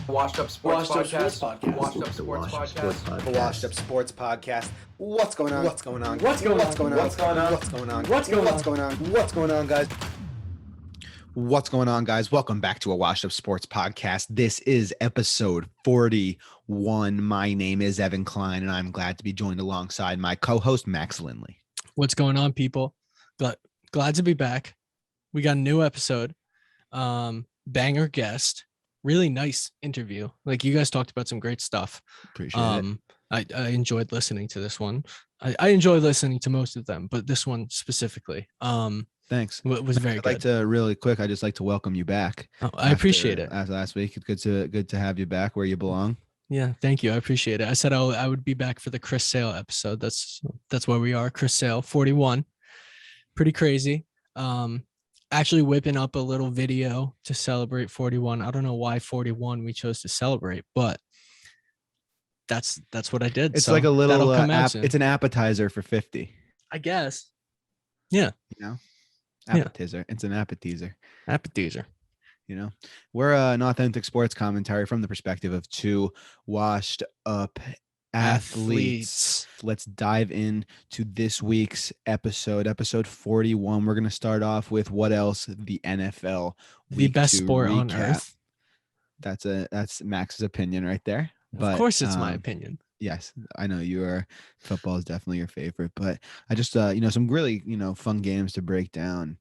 Washed Up Sports Podcast. Washed Up Sports Podcast. Washed Up Sports Podcast. What's going on? What's going on? What's going on? What's going on? What's going on? What's going on? What's going on? What's going on? What's going on, guys? What's going on, guys? Welcome back to a Washed Up Sports Podcast. This is episode 41. My name is Evan Klein, and I'm glad to be joined alongside my co-host, Max Lindley. What's going on, people? Glad to be back. We got a new episode. Banger guest. Really nice interview. Like, you guys talked about some great stuff. Appreciate it. I enjoyed listening to this one. I enjoy listening to most of them, but this one specifically. Thanks. Was very good. I'd like to really quick. I just like to welcome you back. I appreciate it. After last week, it's good to have you back where you belong. Yeah, thank you. I appreciate it. I said I would be back for the Chris Sale episode. That's where we are. Chris Sale, 41. Pretty crazy. Actually whipping up a little video to celebrate 41. I don't know why 41 we chose to celebrate, but that's what I did. It's so like a little it's an appetizer for 50. I guess. Yeah. You know, appetizer. Yeah. It's an appetizer. You know, we're an authentic sports commentary from the perspective of two washed up athletes. Let's dive into this week's episode 41. We're going to start off with what else? The NFL. The best sport on earth. That's Max's opinion right there. But, of course it's my opinion. Yes, I know football is definitely your favorite, but I just, some really, fun games to break down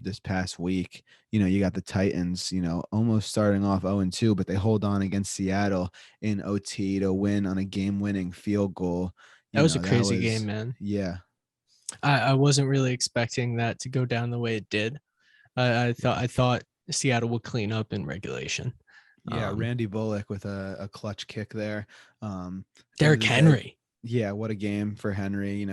this past week. You got the Titans, almost starting off 0-2, but they hold on against Seattle in OT to win on a game-winning field goal. That was a crazy game, man. Yeah. I wasn't really expecting that to go down the way it did. I thought Seattle would clean up in regulation. Yeah, Randy Bullock with a clutch kick there. Derrick Henry. Yeah, what a game for Henry.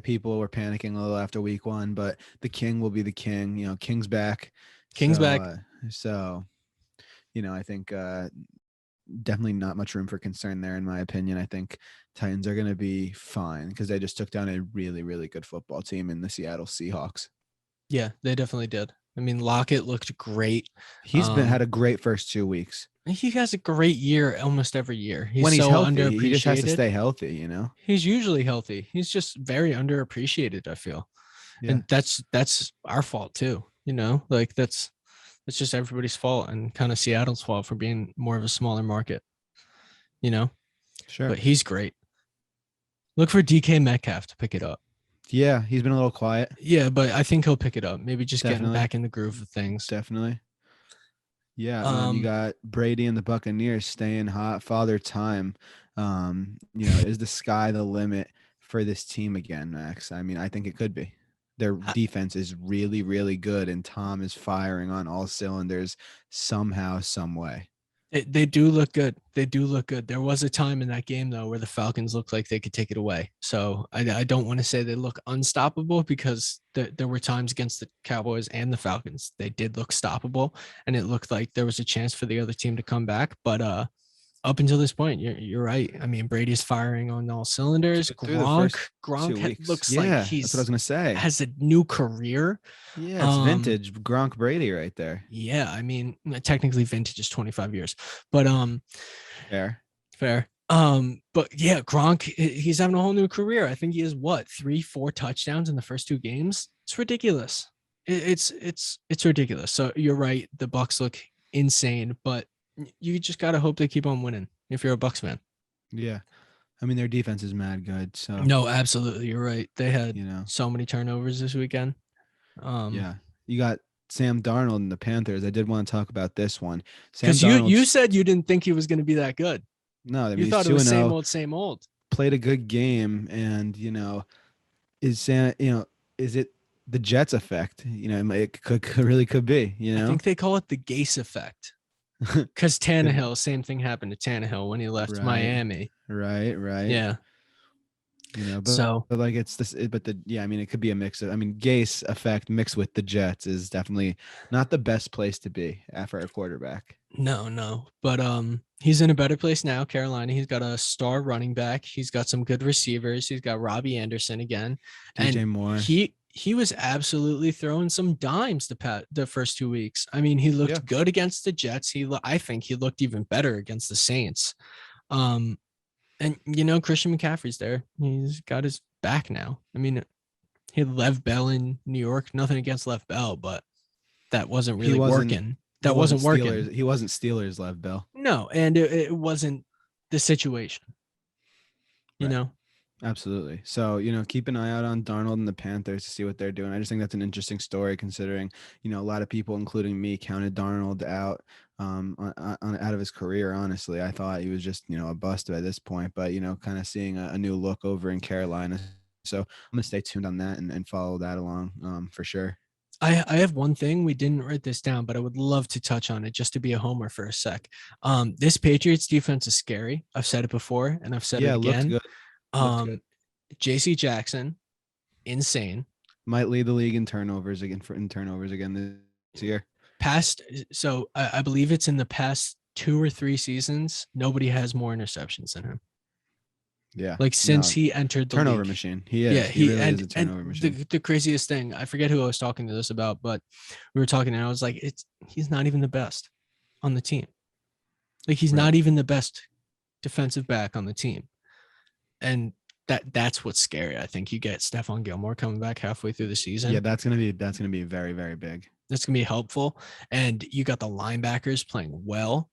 People were panicking a little after week 1, but the king will be the king. King's back. Back. I think definitely not much room for concern there, in my opinion. I think Titans are going to be fine because they just took down a really, really good football team in the Seattle Seahawks. Yeah, they definitely did. I mean, Lockett looked great. He's had a great first 2 weeks. He has a great year almost every year. When he's so healthy, underappreciated. He just has to stay healthy, He's usually healthy. He's just very underappreciated, I feel. Yeah. And that's our fault too. Like that's just everybody's fault and kind of Seattle's fault for being more of a smaller market. Sure. But he's great. Look for DK Metcalf to pick it up. Yeah, he's been a little quiet. Yeah, but I think he'll pick it up. Maybe just getting back in the groove of things. Definitely. Yeah, and then you got Brady and the Buccaneers staying hot. Father Time. Is the sky the limit for this team again, Max? I mean, I think it could be. Their defense is really, really good, and Tom is firing on all cylinders somehow, some way. They do look good. There was a time in that game, though, where the Falcons looked like they could take it away. So I don't want to say they look unstoppable because there were times against the Cowboys and the Falcons. They did look stoppable, and it looked like there was a chance for the other team to come back. But up until this point, you're right. I mean, Brady's firing on all cylinders. Gronk looks like he's that's what I was gonna say. Has a new career. Yeah, it's vintage Gronk Brady right there. Yeah, I mean, technically vintage is 25 years, but fair. But yeah, Gronk, he's having a whole new career. I think he has 3-4 touchdowns in the first 2 games. It's ridiculous. It's ridiculous. So you're right. The Bucs look insane, but you just got to hope they keep on winning if you're a Bucs fan. Yeah. I mean, their defense is mad good. So no, absolutely. You're right. They had so many turnovers this weekend. Yeah. You got Sam Darnold and the Panthers. I did want to talk about this one. Because you said you didn't think he was going to be that good. No, I mean, you thought it was same old. Played a good game. And, is it the Jets effect? It could be, I think they call it the Gase effect. Because Tannehill, same thing happened to Tannehill when he left Miami. Right. Yeah. It could be a mix of, Gase effect mixed with the Jets is definitely not the best place to be for a quarterback. No. But he's in a better place now, Carolina. He's got a star running back. He's got some good receivers. He's got Robbie Anderson again. DJ Moore. he was absolutely throwing some dimes the first 2 weeks. I mean, he looked good against the Jets. I think he looked even better against the Saints. And Christian McCaffrey's there. He's got his back now. I mean, he had Lev Bell in New York. Nothing against Lev Bell, but that wasn't really working. That wasn't working. He wasn't Steelers Lev Bell. No, and it wasn't the situation. You know? Absolutely. So, keep an eye out on Darnold and the Panthers to see what they're doing. I just think that's an interesting story considering, a lot of people, including me, counted Darnold out out of his career. Honestly, I thought he was just, a bust by this point, but, kind of seeing a new look over in Carolina. So I'm going to stay tuned on that and follow that along for sure. I have one thing. We didn't write this down, but I would love to touch on it just to be a homer for a sec. This Patriots defense is scary. I've said it before and I've said it again. Good. JC Jackson, insane. Might lead the league in turnovers again this year. So I believe it's in the past 2 or 3 seasons. Nobody has more interceptions than him. Yeah. Like since he entered the turnover league. machine. He is. Yeah, he really is a turnover machine. The craziest thing, I forget who I was talking to this about, but we were talking and I was like, he's not even the best on the team. Like he's not even the best defensive back on the team. And that's what's scary. I think you get Stephon Gilmore coming back halfway through the season. Yeah, that's gonna be very, very big. That's gonna be helpful. And you got the linebackers playing well.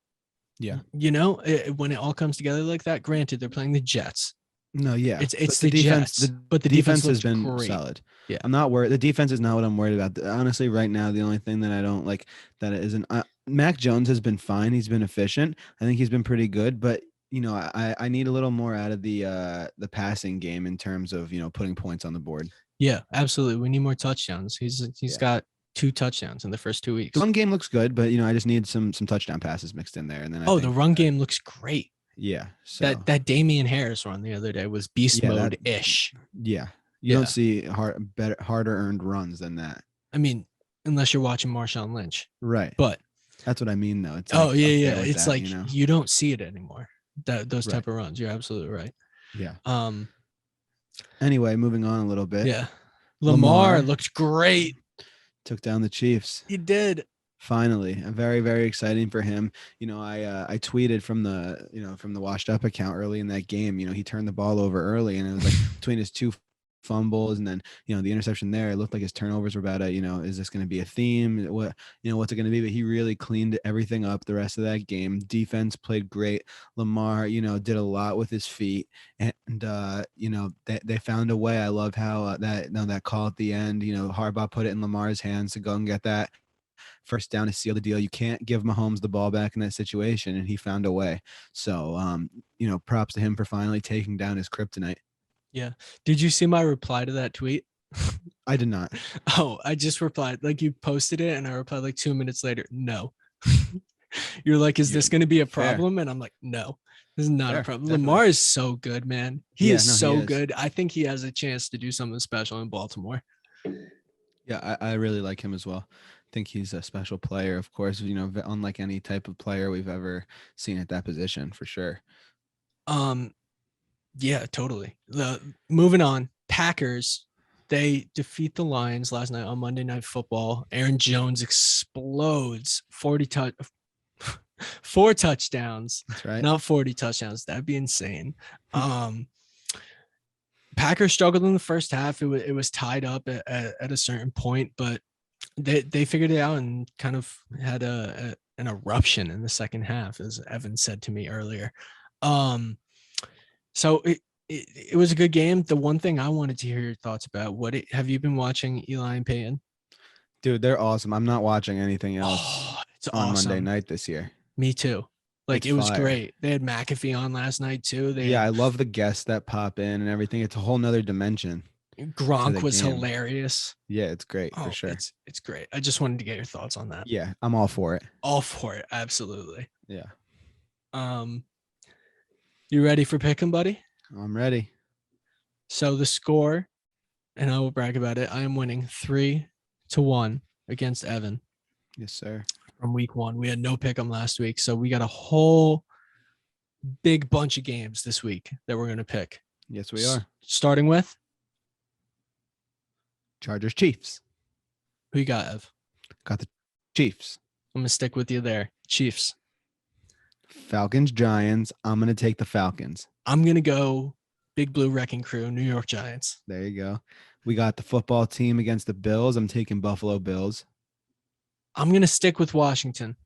Yeah. When it all comes together like that, granted, they're playing the Jets. No, yeah. It's the defense, but the defense has been great. solid. Yeah. I'm not worried. The defense is not what I'm worried about. Honestly, right now, the only thing that I don't like that it isn't Mac Jones has been fine. He's been efficient. I think he's been pretty good, but I need a little more out of the passing game in terms of, putting points on the board. Yeah, absolutely. We need more touchdowns. He's got 2 touchdowns in the first 2 weeks. The run game looks good, but I just need some touchdown passes mixed in there. And then the run game looks great. Yeah. So. That Damian Harris run the other day was beast mode-ish. Yeah. You don't see harder earned runs than that. I mean, unless you're watching Marshawn Lynch. Right. But that's what I mean though. It's it's like you don't see it anymore. Those type of runs. You're absolutely right. Yeah. Anyway, moving on a little bit. Yeah. Lamar looked great. Took down the Chiefs. He did. Finally, very, very exciting for him. I tweeted from the Washed Up account early in that game. He turned the ball over early, and it was like between his 2 fumbles and then the interception there, it looked like his turnovers were about to, is this going to be a theme? What's it going to be? But he really cleaned everything up the rest of that game. Defense played great. Lamar, did a lot with his feet, and they found a way. I love how that call at the end, Harbaugh put it in Lamar's hands to go and get that first down to seal the deal. You can't give Mahomes the ball back in that situation, and he found a way. So props to him for finally taking down his kryptonite. Yeah. Did you see my reply to that tweet? I did not. Oh, I just replied. Like you posted it and I replied like 2 minutes later. No. You're like, is this going to be a problem? Fair. And I'm like, no, this is not a problem. Definitely. Lamar is so good, man. He is good. I think he has a chance to do something special in Baltimore. Yeah, I really like him as well. I think he's a special player, of course, unlike any type of player we've ever seen at that position for sure. Yeah, totally. Moving on, Packers, they defeat the Lions last night on Monday Night Football. Aaron Jones explodes 4 touchdowns. That's right. Not 40 touchdowns. That'd be insane. Packers struggled in the first half. It was tied up at a certain point, but they figured it out and kind of had an eruption in the second half, as Evan said to me earlier. So it was a good game. The one thing I wanted to hear your thoughts about, have you been watching Eli and Peyton? Dude, they're awesome. I'm not watching anything else on awesome. Monday night this year. Me too. Like, it was great. They had McAfee on last night too. I love the guests that pop in and everything. It's a whole nother dimension. Gronk was hilarious. Yeah, it's great for sure. It's great. I just wanted to get your thoughts on that. Yeah, I'm all for it. All for it. Absolutely. Yeah. You ready for pick'em, buddy? I'm ready. So the score, and I will brag about it, I am winning 3-1 against Evan. Yes, sir. From week 1. We had no pick'em last week, so we got a whole big bunch of games this week that we're going to pick. Yes, we are. Starting with? Chargers, Chiefs. Who you got, Ev? Got the Chiefs. I'm gonna stick with you there. Chiefs. Falcons, Giants. I'm gonna take the Falcons. I'm gonna go Big Blue Wrecking Crew, New York Giants. There you go. We got the football team against the Bills. I'm taking Buffalo Bills. I'm gonna stick with Washington.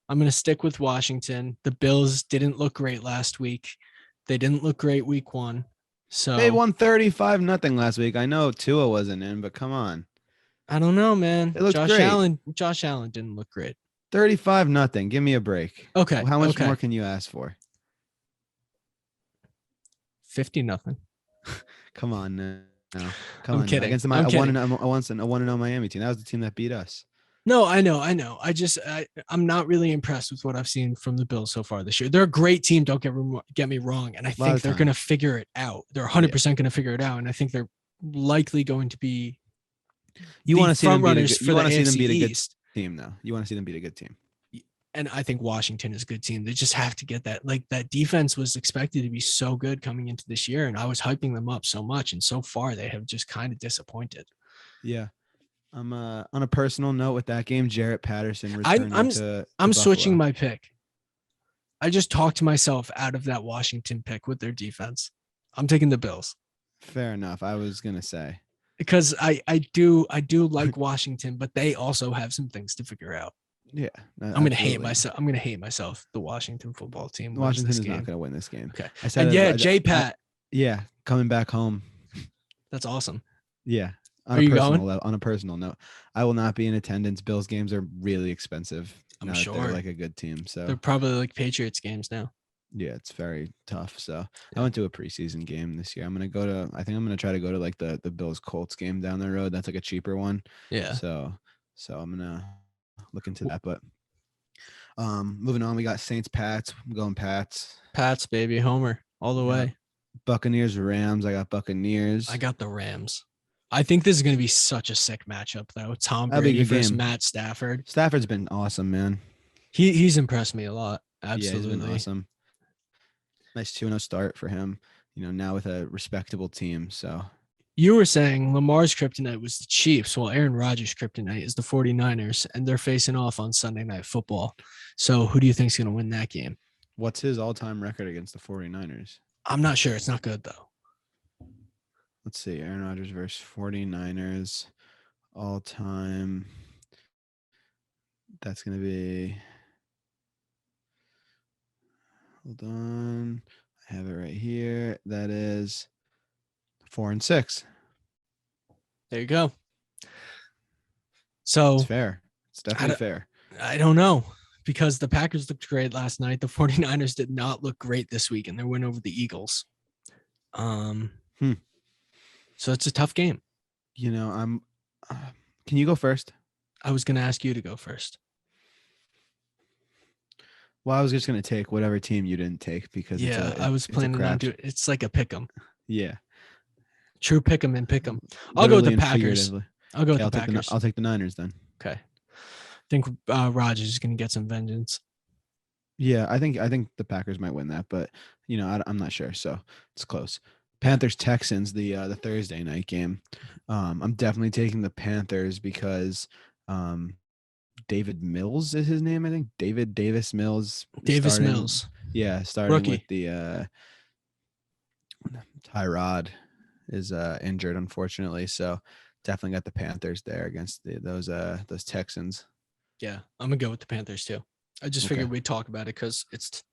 The Bills didn't look great last week. They didn't look great week 1. So They won 35-0 last week. I know Tua wasn't in, but come on. I don't know, man. It looked Josh great. Allen didn't look great. 35-0. Give me a break. Okay. How much more can you ask for? 50-0. Come on now. I'm kidding. Against I'm kidding. I want to know Miami team. That was the team that beat us. No, I know. I'm not really impressed with what I've seen from the Bills so far this year. They're a great team. Don't get me wrong. And I think they're going to figure it out. They're 100% going to figure it out. And I think they're likely going to be front runners for the AFC East team, though. You want to see them beat a good team. And I think Washington is a good team. They just have to get that. Like, that defense was expected to be so good coming into this year, and I was hyping them up so much. And so far, they have just kind of disappointed. Yeah. On a personal note with that game, Jarrett Patterson returned I'm switching my pick. I just talked myself out of that Washington pick with their defense. I'm taking the Bills. Fair enough. I was gonna say, because I do like Washington, but they also have some things to figure out. Yeah, I'm gonna hate myself. The Washington football team. Washington is not gonna win this game. Okay. I said, and J-Pat. Yeah, coming back home. That's awesome. Yeah. Are you going? On a personal note, I will not be in attendance. Bills games are really expensive. I'm sure they're like a good team. So they're probably like Patriots games now. Yeah, it's very tough. So I went to a preseason game this year. I think I'm gonna try to go to like the Bills Colts game down the road. That's like a cheaper one. Yeah. So I'm gonna look into that. But moving on, we got Saints Pats. I'm going Pats. Pats, baby, Homer all the way. Buccaneers Rams. I got Buccaneers. I got the Rams. I think this is going to be such a sick matchup, though. Tom Brady versus Matt Stafford. Stafford's been awesome, man. He's impressed me a lot. Absolutely. Yeah, he's been awesome. Nice 2-0 start for him, now with a respectable team. So you were saying Lamar's kryptonite was the Chiefs, while Aaron Rodgers' kryptonite is the 49ers, and they're facing off on Sunday Night Football. So who do you think is going to win that game? What's his all-time record against the 49ers? I'm not sure. It's not good, though. Let's see. Aaron Rodgers versus 49ers all-time. That's going to be... Hold on. I have it right here. That is 4-6. There you go. So it's fair. It's definitely fair. I don't know, because the Packers looked great last night. The 49ers did not look great this week in their win over the Eagles. So it's a tough game. Can you go first? I was going to ask you to go first. Well, I was just going to take whatever team you didn't take because I was planning on doing. It's like a pick 'em. Yeah. True pick 'em and pick 'em. I'll go with the Packers. I'll go with the Packers. I'll take the Niners then. Okay. I think Rodgers is going to get some vengeance. Yeah, I think the Packers might win that, but I'm not sure, so it's close. Panthers Texans, the Thursday night game. I'm definitely taking the Panthers because David Mills is his name, I think. Davis Mills. Mills. Yeah, starting Rookie. with the Tyrod is injured, unfortunately. So definitely got the Panthers there against those Texans. Yeah, I'm gonna go with the Panthers too. I just figured we'd talk about it because it's.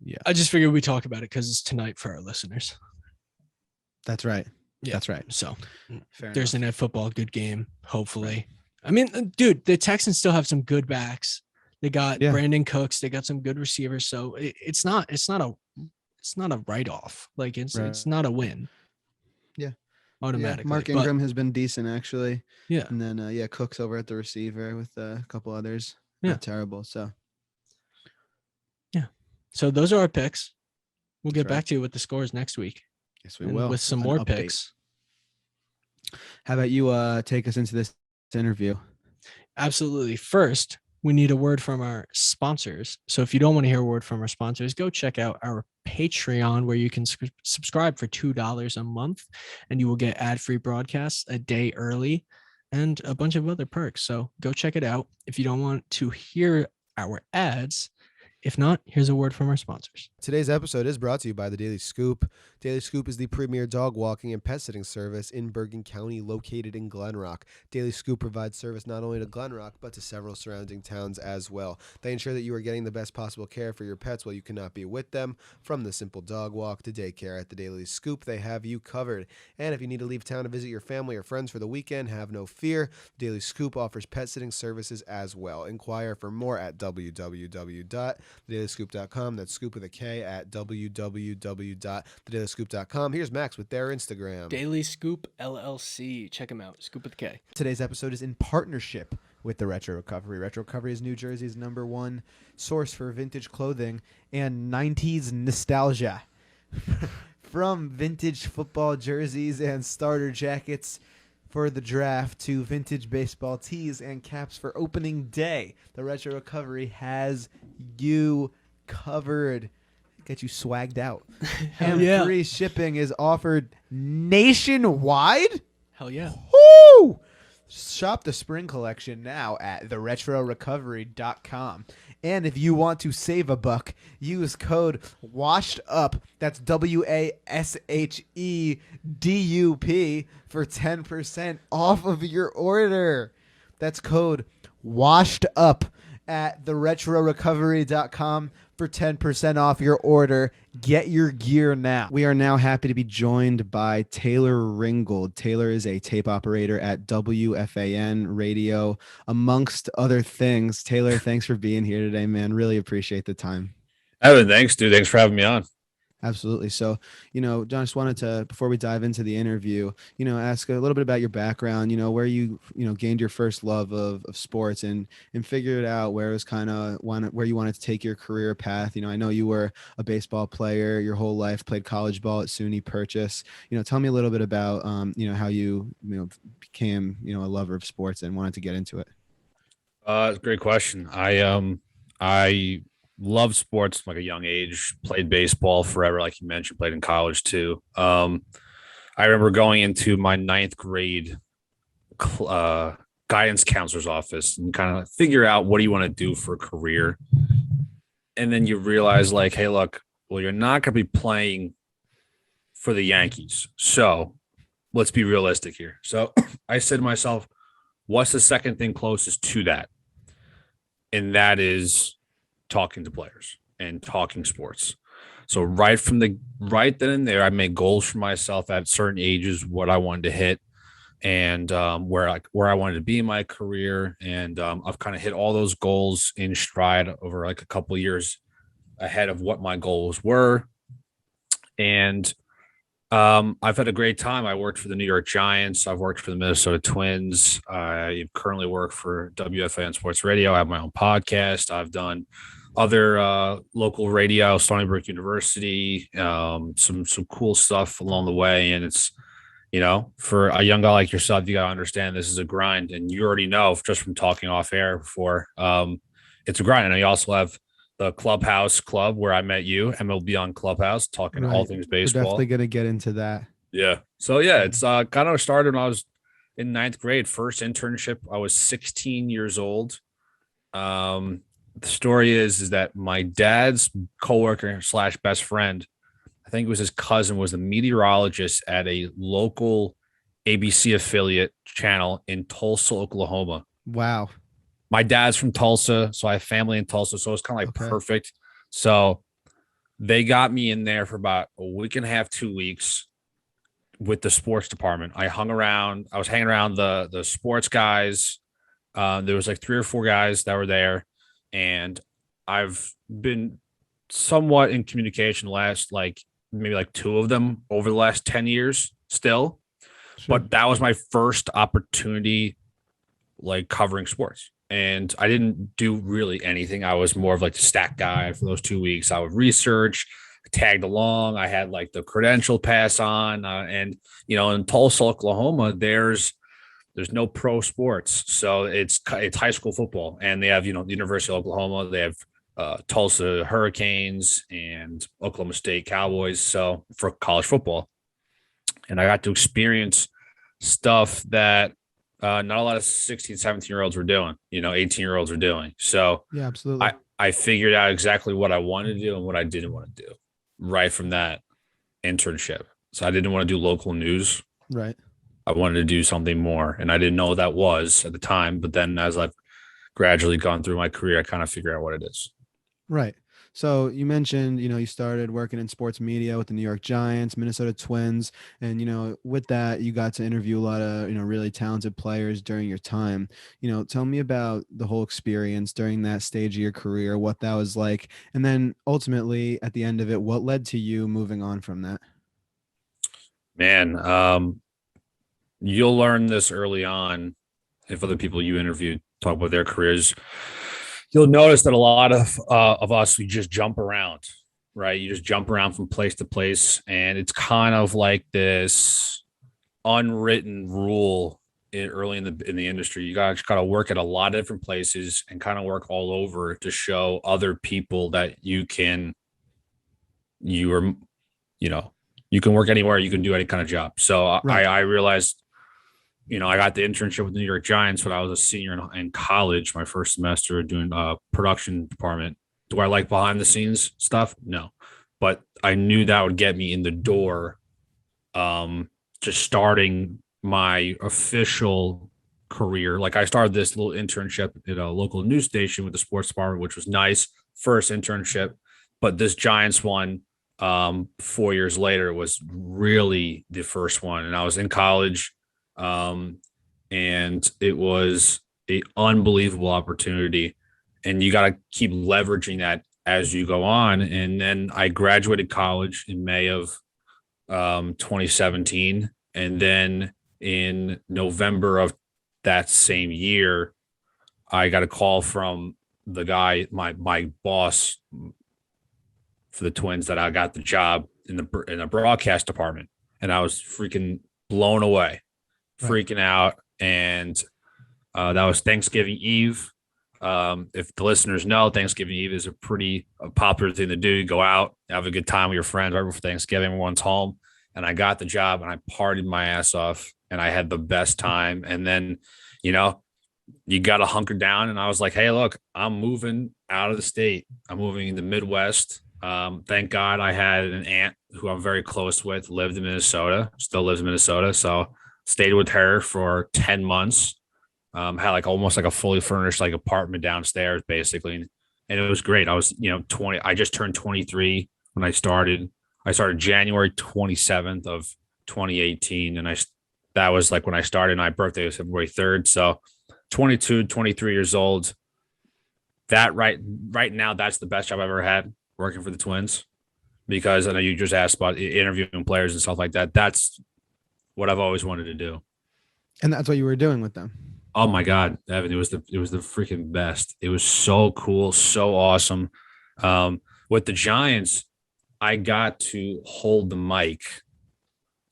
Yeah. I just figured we'd talk about it because it's tonight for our listeners. That's right. Yeah. That's right. So Fair Thursday enough. Night Football, good game, hopefully. Right. I mean, dude, the Texans still have some good backs. They got Brandon Cooks. They got some good receivers. So it's not a write-off. Like it's not a win. Yeah. Automatically. Yeah. Mark Ingram has been decent actually. Yeah. And then Cooks over at the receiver with a couple others. Yeah. Not terrible. So So those are our picks. We'll get back to you with the scores next week. Yes, we will. With some more picks. How about you take us into this interview? Absolutely. First, we need a word from our sponsors. So if you don't want to hear a word from our sponsors, go check out our Patreon, where you can subscribe for $2 a month, and you will get ad-free broadcasts a day early and a bunch of other perks. So go check it out if you don't want to hear our ads. If not, here's a word from our sponsors. Today's episode is brought to you by the Daily Scoop. Daily Scoop is the premier dog walking and pet sitting service in Bergen County, located in Glen Rock. Daily Scoop provides service not only to Glen Rock, but to several surrounding towns as well. They ensure that you are getting the best possible care for your pets while you cannot be with them. From the simple dog walk to daycare, at the Daily Scoop, they have you covered. And if you need to leave town to visit your family or friends for the weekend, have no fear. Daily Scoop offers pet sitting services as well. Inquire for more at www.thedailyscoop.com. That's scoop with a K at www.thedailyscoop.com. Here's Max with their Instagram. Daily Scoop LLC. Check them out. Scoop with a K. Today's episode is in partnership with the Retro Recovery. Retro Recovery is New Jersey's #1 source for vintage clothing and 90s nostalgia. From vintage football jerseys and starter jackets for the draft to vintage baseball tees and caps for opening day, the Retro Recovery has you covered. Get you swagged out. And free shipping is offered nationwide. Hell yeah. Woo! Shop the spring collection now at theretrorecovery.com. And if you want to save a buck, use code WASHEDUP. That's WASHEDUP for 10% off of your order. That's code WASHEDUP at theretrorecovery.com for 10% off your order. Get your gear now. We are now happy to be joined by Taylor Ringold. Taylor is a tape operator at Wfan Radio, amongst other things. Taylor, thanks for being here today, man. Really appreciate the time. Evan, thanks, dude. Thanks for having me on. Absolutely. So, John, just wanted to, before we dive into the interview, ask a little bit about your background, where you gained your first love of sports and figured out where it was kind of where you wanted to take your career path. I know you were a baseball player your whole life, played college ball at SUNY Purchase. Tell me a little bit about, how you, became, a lover of sports and wanted to get into it. Great question. I loved sports from like a young age, played baseball forever. Like you mentioned, played in college too. I remember going into my 9th grade guidance counselor's office and kind of figure out what do you want to do for a career. And then you realize like, hey, look, well, you're not going to be playing for the Yankees. So let's be realistic here. So I said to myself, what's the second thing closest to that? And that is talking to players and talking sports. So right then and there, I made goals for myself at certain ages, what I wanted to hit and where I wanted to be in my career. And I've kind of hit all those goals in stride over like a couple of years ahead of what my goals were. And I've had a great time. I worked for the New York Giants. I've worked for the Minnesota Twins. I currently work for WFAN Sports Radio. I have my own podcast. I've done other local radio, Stony Brook University, some cool stuff along the way. And it's, for a young guy like yourself, you got to understand this is a grind. And you already know just from talking off air before, it's a grind. And you also have the Clubhouse Club where I met you, MLB on Clubhouse, talking all things baseball. We're definitely going to get into that. Yeah. So, yeah, it's kind of started when I was in 9th grade. First internship, I was 16 years old. The story is that my dad's coworker / best friend, I think it was his cousin, was the meteorologist at a local ABC affiliate channel in Tulsa, Oklahoma. Wow. My dad's from Tulsa, so I have family in Tulsa, so it's kind of like perfect. So they got me in there for about a week and a half, 2 weeks with the sports department. I was hanging around the sports guys. There was like 3 or 4 guys that were there. And I've been somewhat in communication last, maybe 2 of them over the last 10 years still. Sure. But that was my first opportunity, covering sports. And I didn't do really anything. I was more of the stat guy for those 2 weeks. I would research, tagged along. I had the credential pass on. And, in Tulsa, Oklahoma, there's There's no pro sports, so it's high school football, and they have the University of Oklahoma, they have Tulsa Hurricanes and Oklahoma State Cowboys. So for college football, and I got to experience stuff that not a lot of 16, 17-year-olds were doing, 18-year-olds were doing. So Yeah, absolutely. I figured out exactly what I wanted to do and what I didn't want to do right from that internship. So I didn't want to do local news. Right. I wanted to do something more, and I didn't know what that was at the time. But then as I've gradually gone through my career, I kind of figure out what it is. Right. So you mentioned, you started working in sports media with the New York Giants, Minnesota Twins, and with that, you got to interview a lot of, really talented players during your time. Tell me about the whole experience during that stage of your career, what that was like, and then ultimately at the end of it, what led to you moving on from that? Man, you'll learn this early on if other people you interview talk about their careers. You'll notice that a lot of us, we just jump around, right? You just jump around from place to place, and it's kind of like this unwritten rule early in the industry. You got to work at a lot of different places and kind of work all over to show other people that you can work anywhere, you can do any kind of job. So Right. I realized, I got the internship with the New York Giants when I was a senior in college, my first semester doing production department. Do I like behind the scenes stuff? No, but I knew that would get me in the door. Just starting my official career. Like I started this little internship at a local news station with the sports department, which was nice. First internship, but this Giants one 4 years later was really the first one. And I was in college. And it was an unbelievable opportunity, and you got to keep leveraging that as you go on. And then I graduated college in May of 2017, and then in November of that same year, I got a call from the guy, my boss for the Twins, that I got the job in the broadcast department, and I was freaking blown away. Freaking out. And that was Thanksgiving Eve. If the listeners know, Thanksgiving Eve is a pretty popular thing to do. You go out, have a good time with your friends right before Thanksgiving, everyone's home. And I got the job and I partied my ass off and I had the best time. And then, you got to hunker down. And I was like, hey, look, I'm moving out of the state. I'm moving in the Midwest. Thank God I had an aunt who I'm very close with, lived in Minnesota, still lives in Minnesota. So stayed with her for 10 months, had like almost like a fully furnished like apartment downstairs basically. And it was great. I was, 20, I just turned 23 when I started. I started January 27th of 2018. And that was like when I started, and my birthday was February 3rd. So 22, 23 years old. That right now, that's the best job I've ever had, working for the Twins, because I know you just asked about interviewing players and stuff like that. That's what I've always wanted to do. And that's what you were doing with them. Oh my God, Evan, it was the freaking best. It was so cool, so awesome. With the Giants, I got to hold the mic.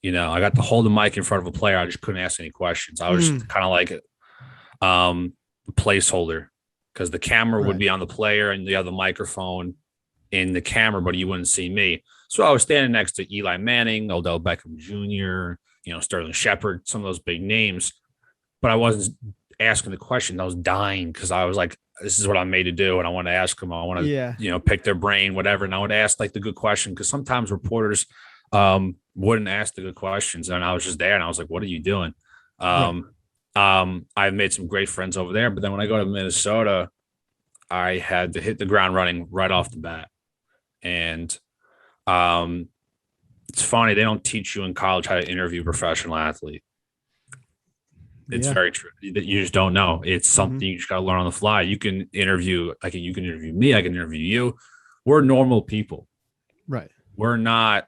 I got to hold the mic in front of a player. I just couldn't ask any questions. I was kind of like a placeholder, because the camera would be on the player and the other microphone in the camera, but you wouldn't see me. So I was standing next to Eli Manning, Odell Beckham Jr., Sterling Shepard, some of those big names, but I wasn't asking the question. I was dying because I was like, this is what I'm made to do. And I want to ask them. I want to, pick their brain, whatever. And I would ask like the good question, because sometimes reporters wouldn't ask the good questions. And I was just there and I was like, what are you doing? I've made some great friends over there, but then when I go to Minnesota, I had to hit the ground running right off the bat. And it's funny, they don't teach you in college how to interview a professional athlete. It's very true. You just don't know. It's something you just got to learn on the fly. You can interview, you can interview me, I can interview you. We're normal people. Right. We're not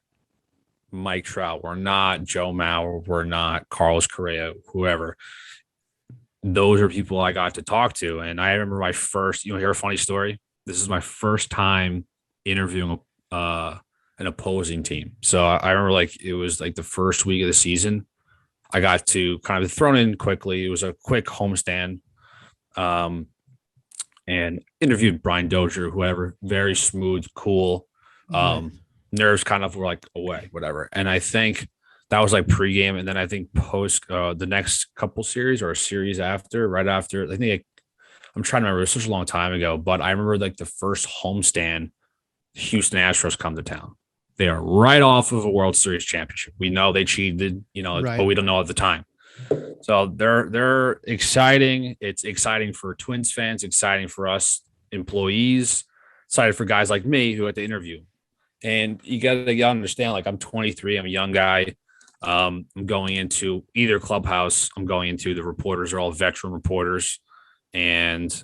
Mike Trout. We're not Joe Mauer. We're not Carlos Correa, whoever. Those are people I got to talk to. And I remember my first, hear a funny story. This is my first time interviewing an opposing team. So I remember it was like the first week of the season. I got to kind of thrown in quickly. It was a quick homestand. And interviewed Brian Dozier, whoever, very smooth, cool. Nerves kind of were like away, whatever. And I think that was like pregame. And then I think post the next couple series or a series after, right after, I'm trying to remember, it was such a long time ago, but I remember like the first homestand, Houston Astros come to town. They are right off of a World Series championship. We know they cheated, but we don't know at the time. So they're exciting. It's exciting for Twins fans, exciting for us employees, excited for guys like me who had to interview. And you gotta understand, like, I'm 23, I'm a young guy. I'm going into either clubhouse. I'm going into the reporters are all veteran reporters, and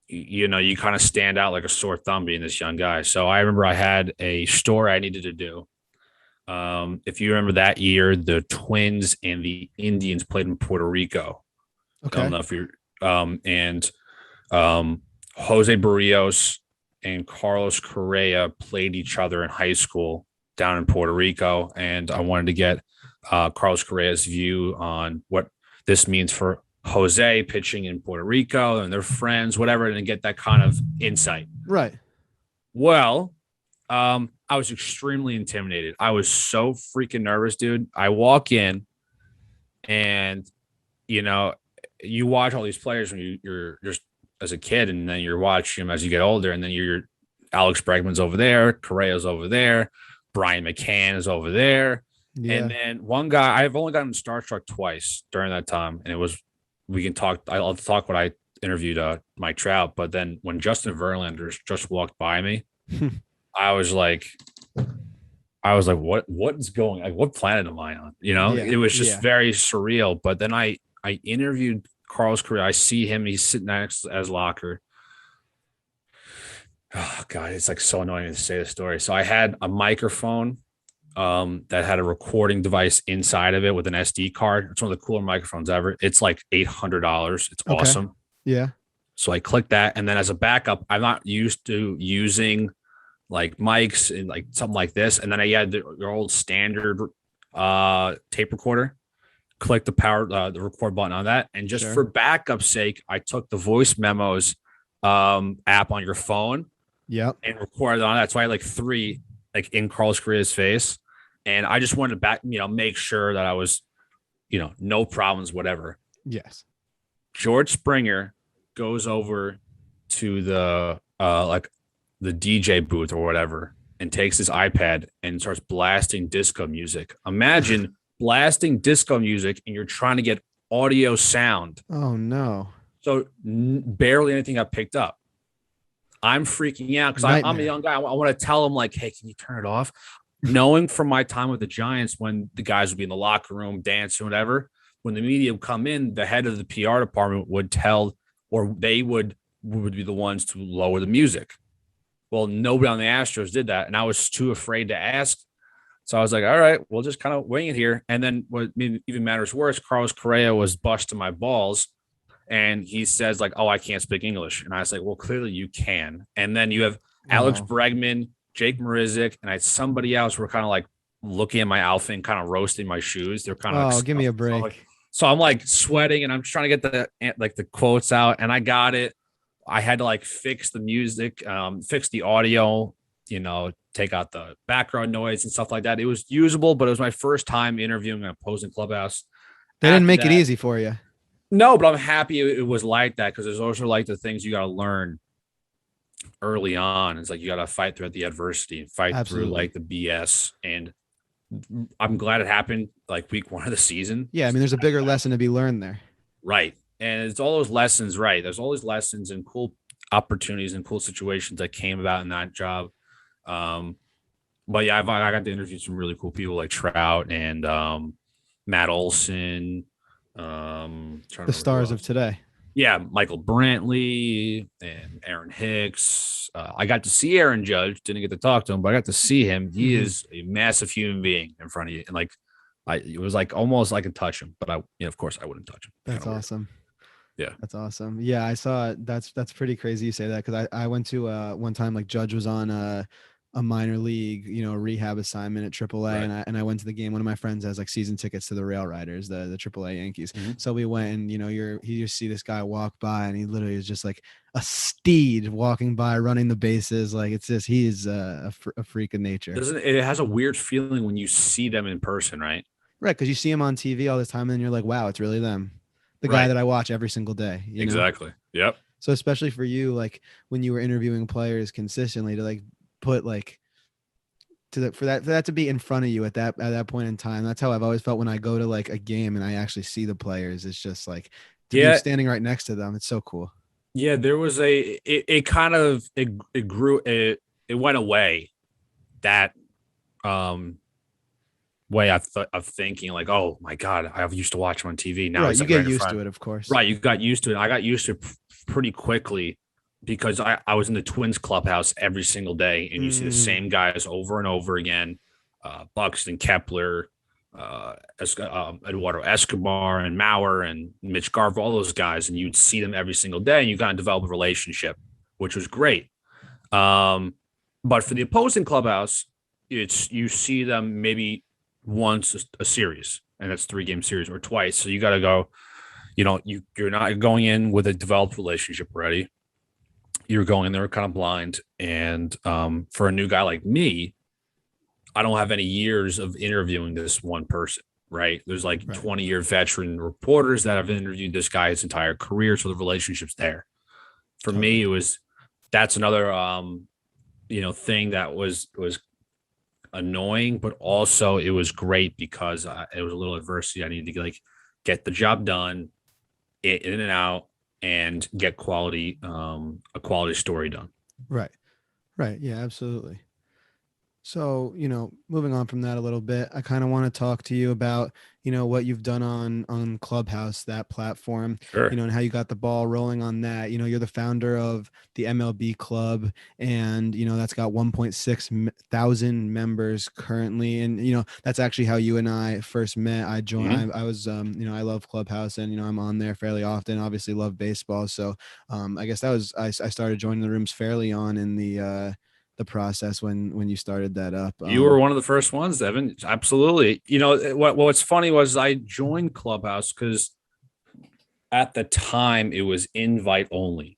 you kind of stand out like a sore thumb being this young guy. So I remember I had a story I needed to do. If you remember that year, the Twins and the Indians played in Puerto Rico. Okay. I don't know if you're Jose Barrios and Carlos Correa played each other in high school down in Puerto Rico. And I wanted to get Carlos Correa's view on what this means for Jose pitching in Puerto Rico and their friends, whatever, and get that kind of insight. Right. Well, I was extremely intimidated. I was so freaking nervous, dude. I walk in and, you watch all these players when you're just as a kid, and then you're watching them as you get older, and then you're Alex Bregman's over there, Correa's over there, Brian McCann is over there. Yeah. And then one guy, I've only gotten starstruck twice during that time. And I'll talk what I interviewed Mike Trout. But then when Justin Verlander just walked by me, I was like, what is going on? What planet am I on? It was just very surreal. But then I interviewed Carlos Correa. I see him. He's sitting next to his locker. Oh, God, it's like so annoying to say the story. So I had a microphone that had a recording device inside of it with an SD card. It's one of the cooler microphones ever. It's like $800. It's awesome. Yeah. So I clicked that. And then as a backup, I'm not used to using like mics and like something like this. And then I had your old standard tape recorder. Click the record button on that. And just for backup sake, I took the voice memos app on your phone. Yep. And recorded on that. So I had like 3 like in Carlos Correa's face. And I just wanted to make sure that I was, no problems, whatever. Yes. George Springer goes over to the the DJ booth or whatever and takes his iPad and starts blasting disco music. Imagine blasting disco music and you're trying to get audio sound. Oh no. So barely anything got picked up. I'm freaking out because I'm a young guy. I want to tell him like, hey, can you turn it off? Knowing from my time with the Giants, when the guys would be in the locker room, dancing, whatever, when the media would come in, the head of the PR department would tell, or they would be the ones to lower the music. Well, nobody on the Astros did that. And I was too afraid to ask. So I was like, all right, we'll just kind of wing it here. And then what even matters worse, Carlos Correa was busting my balls. And he says like, oh, I can't speak English. And I was like, well, clearly you can. And then you have Alex Bregman, Jake Marizic, and I had somebody else who were kind of like looking at my outfit and kind of roasting my shoes. They're kind of give me a break. So I'm like sweating and I'm trying to get the quotes out, and I got it. I had to like fix the music, fix the audio, take out the background noise and stuff like that. It was usable, but it was my first time interviewing an opposing clubhouse. They didn't make it easy for you. No, but I'm happy it was like that, because there's also like the things you got to learn early on. It's like you got to fight through the adversity, fight through like the BS. And I'm glad it happened like week 1 of the season. Yeah, I mean, there's a bigger lesson to be learned there. Right. And it's all those lessons, right? There's all these lessons and cool opportunities and cool situations that came about in that job. But yeah, I got to interview some really cool people like Trout and Matt Olson. The stars of today. Yeah, Michael Brantley and Aaron Hicks. I got to see Aaron Judge. Didn't get to talk to him, but I got to see him. He is a massive human being in front of you, and like, it was like almost I could touch him, but of course, I wouldn't touch him. That's awesome. Yeah, that's awesome. Yeah, I saw it. That's pretty crazy you say that, because I went to one time like Judge was on a minor league, rehab assignment at AAA, Right. and I went to the game. One of my friends has like season tickets to the Rail Riders, the AAA Yankees. Mhm. So we went, and you see this guy walk by, and he literally is just like a steed walking by, running the bases. Like it's just he is a freak of nature. It has a weird feeling when you see them in person, right? Right, because you see him on TV all this time, and then you're like, wow, it's really them, the guy Right. that I watch every single day. Exactly. Yep. So especially for you, like when you were interviewing players consistently, to like put like for that to be in front of you at that point in time, that's how I've always felt when I go to like a game and I actually see the players. It's just like to be standing right next to them. It's so cool. Yeah, there was it grew, it went away, that way of thinking, like, oh my God, I used to watch him on TV. Now right, it's you like get right in used front. to it, of course. Right, you got used to it. I got used to it pretty quickly because I was in the Twins clubhouse every single day, and you see the same guys over and over again. Buxton, Kepler, Eduardo Escobar, and Mauer, and Mitch Garver, all those guys, and you'd see them every single day, and you kind of develop a relationship, which was great. But for the opposing clubhouse, you see them maybe once a series, and that's 3-game series, or twice. So you got to go, you're not going in with a developed relationship already. You're going in there kind of blind. And for a new guy like me, I don't have any years of interviewing this one person, right? There's like 20-year veteran reporters that have interviewed this guy his entire career. So the relationship's there. For me, that's another, thing that was annoying, but also it was great because it was a little adversity. I needed to get the job done, in and out, and get a quality story done. Right. Yeah, absolutely. So, moving on from that a little bit, I kind of want to talk to you about, what you've done on Clubhouse, that platform, Sure. And how you got the ball rolling on that. You're the founder of the MLB Club, and, that's got 1.6 thousand members currently. And, that's actually how you and I first met. I joined, Mm-hmm. I was, I love Clubhouse, and, I'm on there fairly often, obviously love baseball. So I guess I started joining the rooms fairly on in the process when you started that up. You were one of the first ones, Evan. Absolutely. What's funny was I joined Clubhouse because at the time it was invite only,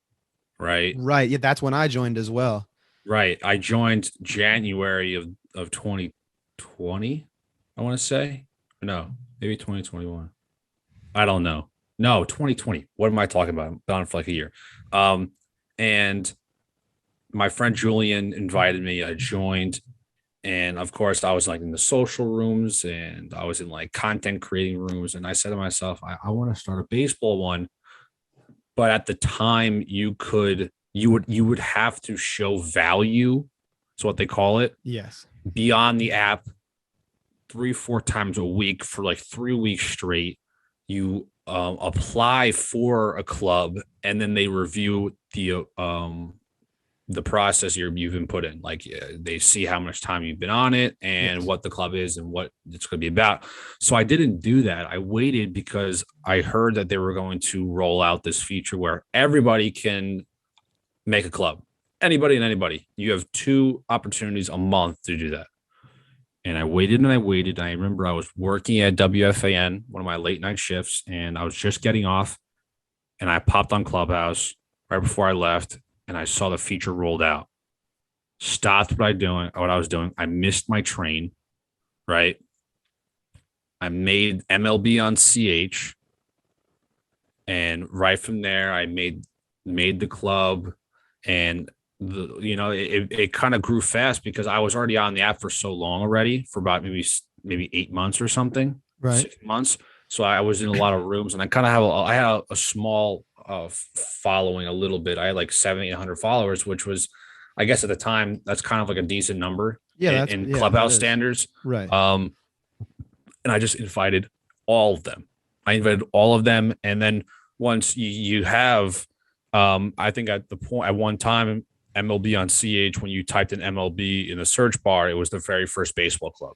right? Right. Yeah, that's when I joined as well. Right. I joined January of 2020, I want to say. No, maybe 2021. I don't know. No, 2020. What am I talking about? I'm gone for like a year. And my friend Julian invited me. I joined, and of course I was like in the social rooms, and I was in like content creating rooms. And I said to myself, I want to start a baseball one. But at the time you would have to show value. That's what they call it. Yes. Be on the app 3-4 times a week for like 3 weeks straight. You apply for a club, and then they review the process you've been put in. Like they see how much time you've been on it, and what the club is and what it's going to be about. So I didn't do that. I waited because I heard that they were going to roll out this feature where everybody can make a club. Anybody and anybody. You have 2 opportunities a month to do that. And I waited and I waited. And I remember I was working at WFAN, one of my late night shifts, and I was just getting off, and I popped on Clubhouse right before I left, and I saw the feature rolled out. Stopped what I was doing. I missed my train, right? I made MLB on CH, and right from there, I made the club, and it kind of grew fast because I was already on the app for so long already, for about maybe 8 months or something, right? 6 months. So I was in a lot of rooms, and I kind of I had a small following a little bit. I had like 700-800 followers, which was, I guess at the time, that's kind of like a decent number in Clubhouse standards. Right. And I just invited all of them. And then once you have, I think at one time, MLB on CH, when you typed in MLB in the search bar, it was the very first baseball club.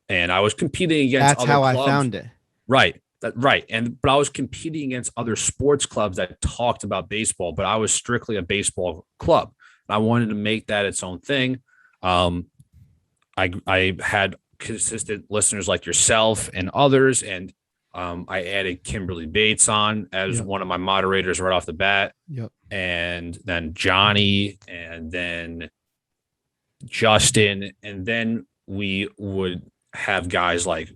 And I was competing against other clubs. That's how I found it. Right. But I was competing against other sports clubs that talked about baseball, but I was strictly a baseball club. I wanted to make that its own thing. I had consistent listeners like yourself and others, and I added Kimberly Bates on as one of my moderators right off the bat. Yep. And then Johnny, and then Justin, and then we would have guys like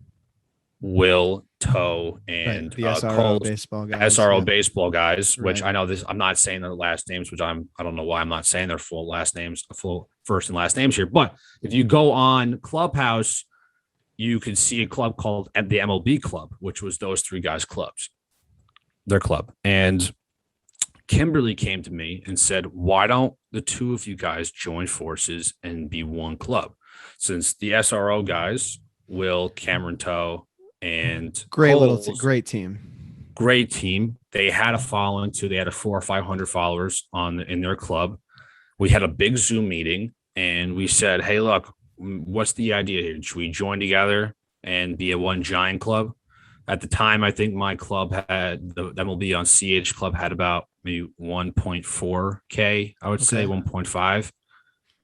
Will, Toe, and the SRO Cole, baseball guys. SRO baseball guys, which Right. I know this. I'm not saying their last names, which I don't know why I'm not saying their full last names, full first and last names here. But if you go on Clubhouse, you can see a club called the MLB Club, which was those three guys' clubs, their club. And Kimberly came to me and said, why don't the two of you guys join forces and be one club? Since the SRO guys, Will, Cameron Toe, and great team. Great team. They had a following too. They had 400 or 500 followers in their club. We had a big Zoom meeting and we said, hey, look, what's the idea here? Should we join together and be a one giant club? At the time, I think my club had the MLB on CH club had about maybe 1.4K, I would say 1.5.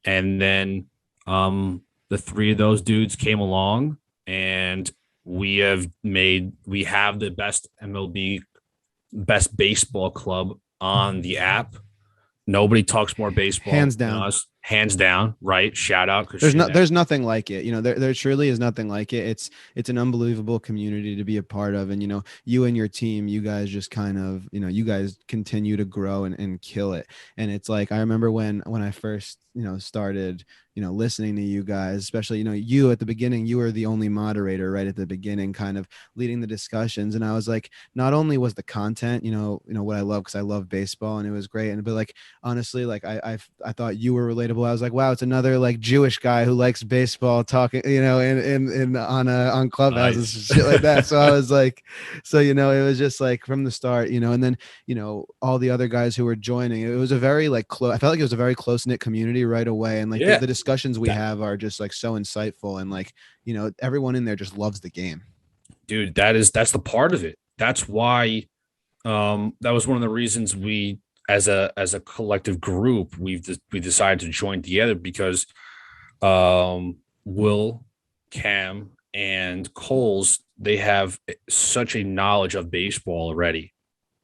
And then the three of those dudes came along, and we have the best MLB, best baseball club on the app. Nobody talks more baseball hands down than us. Hands down, right? Shout out. There's nothing like it. You know, there truly is nothing like it. It's an unbelievable community to be a part of. And, you know, you and your team, you guys just kind of, you know, you guys continue to grow and kill it. And it's like, I remember when I first, you know, started, you know, listening to you guys, especially, you know, you at the beginning, you were the only moderator right at the beginning, kind of leading the discussions. And I was like, not only was the content, you know, what I love, because I love baseball and it was great. But like, honestly, like I thought you were relatable. I was like, wow, it's another like Jewish guy who likes baseball talking, you know, on Clubhouses and shit like that. So I was like, so, you know, it was just like from the start, you know, and then, you know, all the other guys who were joining, it was a very like close, I felt like it was a very close knit community right away. And like the discussions we have are just like so insightful, and like, you know, everyone in there just loves the game. Dude, that's the part of it. That's why that was one of the reasons we, as a collective group, we decided to join together, because Will, Cam, and Coles, they have such a knowledge of baseball already,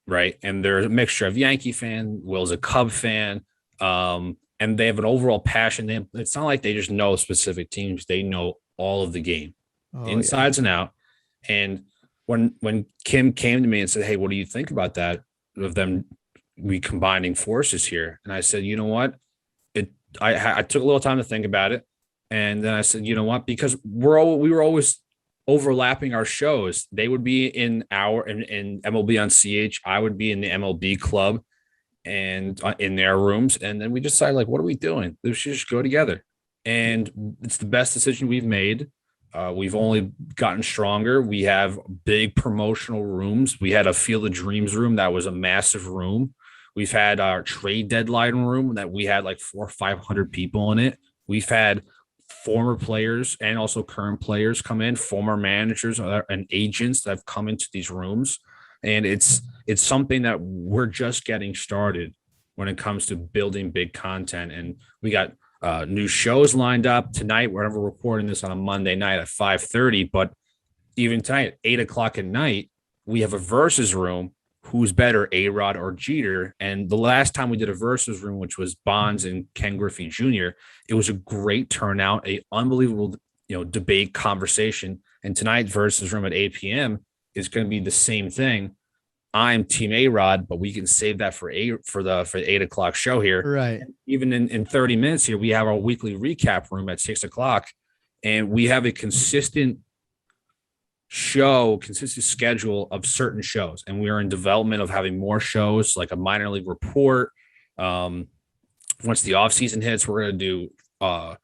right? And they're a mixture of Yankee fan. Will's a Cub fan, and they have an overall passion. It's not like they just know specific teams; they know all of the game, insides and out. And when Kim came to me and said, "Hey, what do you think about that? Of them combining forces here?" And I said, "You know what? I took a little time to think about it, and then I said, you know what? Because we were always overlapping our shows. They would be in MLB on CH. I would be in the MLB club, and in their rooms. And then we decided, like, what are we doing? We should just go together. And it's the best decision we've made. We've only gotten stronger. We have big promotional rooms. We had a Field of Dreams room that was a massive room. We've had our trade deadline room that we had like 400 or 500 people in it. We've had former players and also current players come in, former managers and agents that have come into these rooms. And it's something that we're just getting started when it comes to building big content. And we got new shows lined up tonight. We're recording this on a Monday night at 5:30, but even tonight at 8:00 at night, we have a versus room. Who's better, A-Rod or Jeter? And the last time we did a versus room, which was Bonds and Ken Griffey Jr., it was a great turnout, a unbelievable, debate conversation. And tonight's versus room at 8 p.m. is going to be the same thing. I'm Team A-Rod, but we can save that for the 8:00 show here. Right. Even in 30 minutes here, we have our weekly recap room at 6:00, and we have a consistent schedule of certain shows, and we are in development of having more shows, like a minor league report. Once the off season hits, we're going to do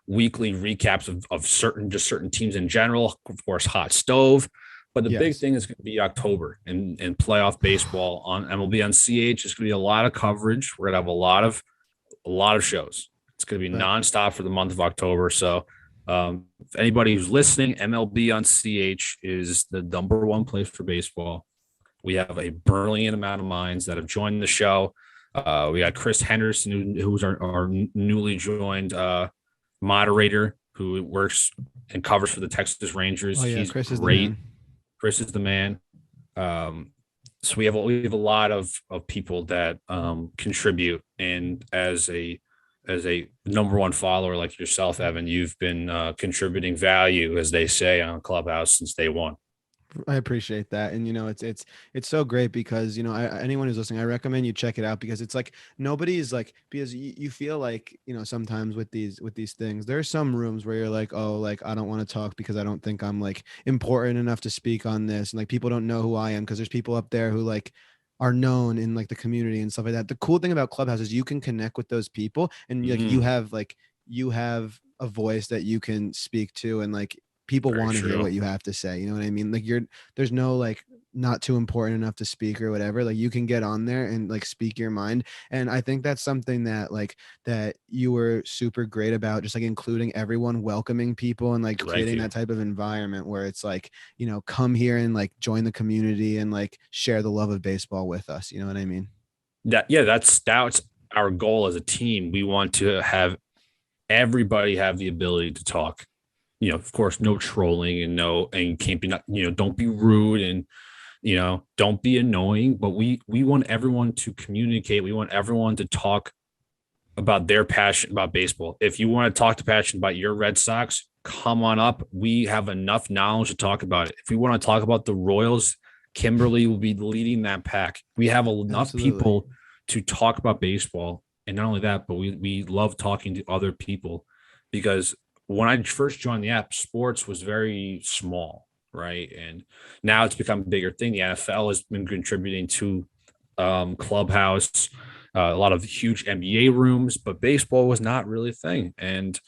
weekly recaps of certain teams in general. Of course, hot stove, but the big thing is going to be October and playoff baseball on MLB on CH. It's going to be a lot of coverage. We're going to have a lot of shows. It's going to be nonstop for the month of October. So if anybody who's listening, MLB on CH is the number one place for baseball. We have a brilliant amount of minds that have joined the show. We got Chris Henderson, who's our newly joined moderator who works and covers for the Texas Rangers. Oh yeah, He's Chris great. is the man. Chris is the man. So we have a lot of people that contribute, and as a number one follower like yourself, Evan, you've been contributing value, as they say, on Clubhouse since day one. I appreciate that. And, it's so great because, anyone who's listening, I recommend you check it out because it's like, nobody's like, because you feel like, sometimes with these things, there are some rooms where you're like, oh, like, I don't want to talk because I don't think I'm like important enough to speak on this. And like, people don't know who I am because there's people up there who like are known in like the community and stuff like that. The cool thing about Clubhouse is you can connect with those people and like, you have a voice that you can speak to, and like, people want to hear what you have to say. You know what I mean? Like there's no like not too important enough to speak or whatever. Like you can get on there and like speak your mind. And I think that's something that like that you were super great about, just like including everyone, welcoming people, and like creating that type of environment where it's like, come here and like join the community and like share the love of baseball with us. You know what I mean? That's our goal as a team. We want to have everybody have the ability to talk. Of course, no trolling and can't be, don't be rude and, don't be annoying, but we want everyone to communicate. We want everyone to talk about their passion about baseball. If you want to talk to passion about your Red Sox, come on up. We have enough knowledge to talk about it. If we want to talk about the Royals, Kimberly will be leading that pack. We have enough people to talk about baseball. And not only that, but we love talking to other people, because when I first joined the app, sports was very small, right? And now it's become a bigger thing. The NFL has been contributing to Clubhouse, a lot of huge NBA rooms, but baseball was not really a thing. And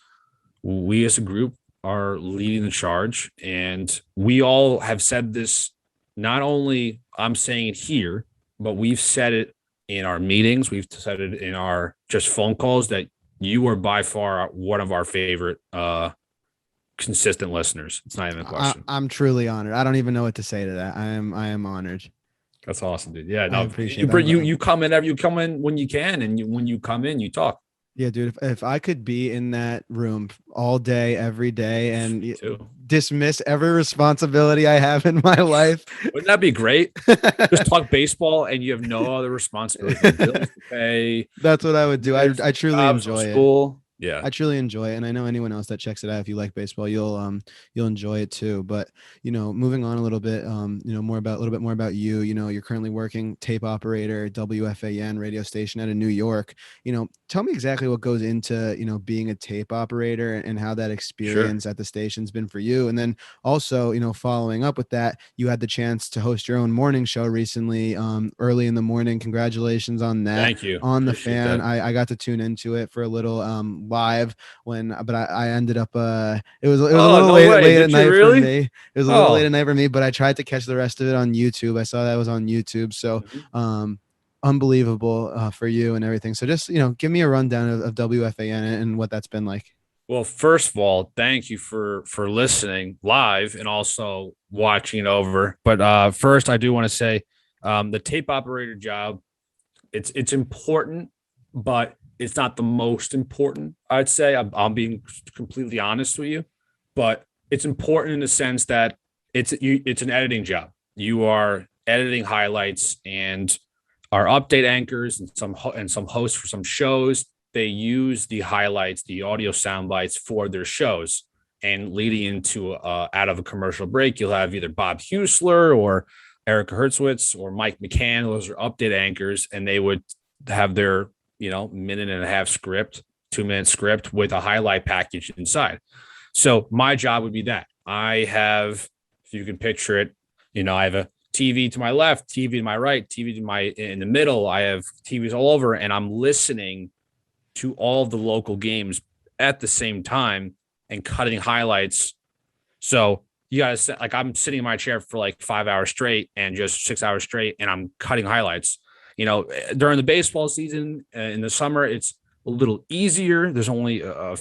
we as a group are leading the charge. And we all have said this, not only I'm saying it here, but we've said it in our meetings. We've said it in our just phone calls that you are by far one of our favorite consistent listeners. It's not even a question. I'm truly honored. I don't even know what to say to that. I am honored. That's awesome, dude. Yeah, I no, appreciate you come in when you can, and when you come in, you talk. Yeah, dude, if I could be in that room all day, every day, and dismiss every responsibility I have in my life. Wouldn't that be great? Just talk baseball and you have no other responsibility. Bills to pay. That's what I would do. I truly enjoy it. Yeah, I truly enjoy it. And I know anyone else that checks it out, if you like baseball, you'll enjoy it too. But, moving on a little bit, a little bit more about you. You're currently working tape operator, WFAN radio station out of New York. Tell me exactly what goes into, being a tape operator and how that experience at the station's been for you. And then also, following up with that, you had the chance to host your own morning show recently, early in the morning. Congratulations on that. Thank you. On the Fan. I got to tune into it for a little live but I ended up it was a little late at night for me. It was a little late at night for me, but I tried to catch the rest of it on YouTube. I saw that was on YouTube. So unbelievable for you and everything. So just give me a rundown of WFAN and what that's been like. Well, first of all, thank you for listening live and also watching it over. But first, I do want to say the tape operator job, it's important, but it's not the most important, I'd say. I'm being completely honest with you, but it's important in the sense that it's an editing job. You are editing highlights, and our update anchors and some hosts for some shows, they use the highlights, the audio sound bites for their shows. And leading into out of a commercial break, you'll have either Bob Husler or Erica Hertzwitz or Mike McCann. Those are update anchors, and they would have their minute and a half script, 2-minute script with a highlight package inside. So my job would be that. I have, if you can picture it, I have a TV to my left, TV to my right, TV in the middle. I have TVs all over, and I'm listening to all of the local games at the same time and cutting highlights. So you guys, like, I'm sitting in my chair for like 5 hours straight and just 6 hours straight, and I'm cutting highlights. During the baseball season in the summer, it's a little easier. There's only a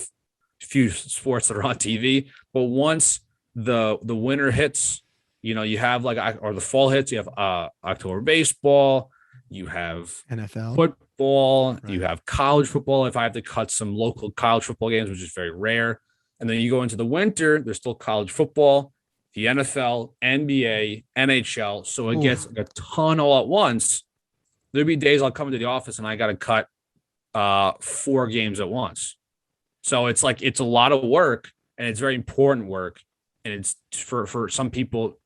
few sports that are on TV, but once the winter hits, you have or the fall hits, you have October baseball, you have NFL. football, you Right. have college football. If I have to cut some local college football games, which is very rare. And then you go into the winter, there's still college football, the NFL, NBA, NHL. So it gets like a ton all at once. There'll be days I'll come into the office and I got to cut 4 games at once. So it's like it's a lot of work and it's very important work. And it's for some people,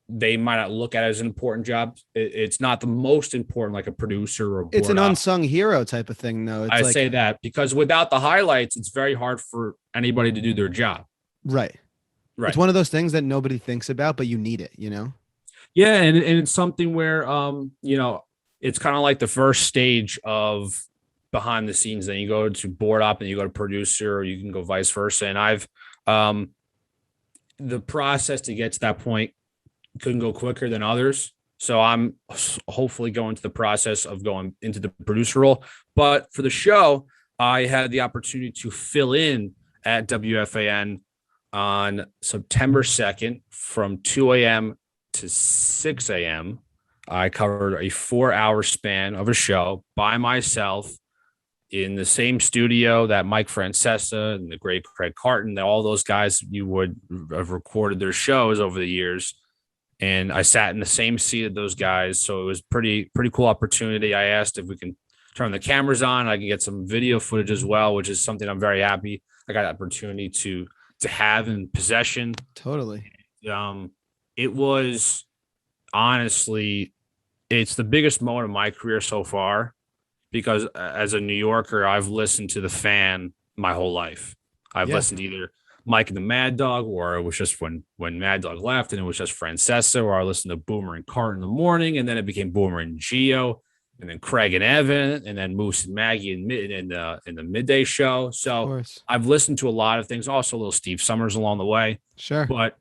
they might not look at it as an important job. It's not the most important, like a producer or It's an board op. unsung hero type of thing, though. It's I like, say that because without the highlights, it's very hard for anybody to do their job. right. Right. It's one of those things that nobody thinks about, but you need it, you know? Yeah, and it's something where it's kind of like the first stage of behind the scenes. Then you go to board op and you go to producer, or you can go vice versa. And I've the process to get to that point couldn't go quicker than others. So I'm hopefully going to the process of going into the producer role. But for the show, I had the opportunity to fill in at WFAN on September 2nd from 2 a.m. to 6 a.m. I covered a 4-hour span of a show by myself in the same studio that Mike Francesa and the great Craig Carton, all those guys, you would have recorded their shows over the years. And I sat in the same seat of those guys. So it was pretty cool opportunity. I asked if we can turn the cameras on. I can get some video footage as well, which is something I'm very happy I got the opportunity to have in possession. Totally. It was honestly, it's the biggest moment of my career so far, because as a New Yorker, I've listened to the Fan my whole life. I've listened to either Mike and the Mad Dog, or it was just when Mad Dog left and it was just Francesa, or I listened to Boomer and Cart in the morning, and then it became Boomer and Gio, and then Craig and Evan, and then Moose and Maggie in the midday show. So I've listened to a lot of things, also a little Steve Summers along the way. Sure. But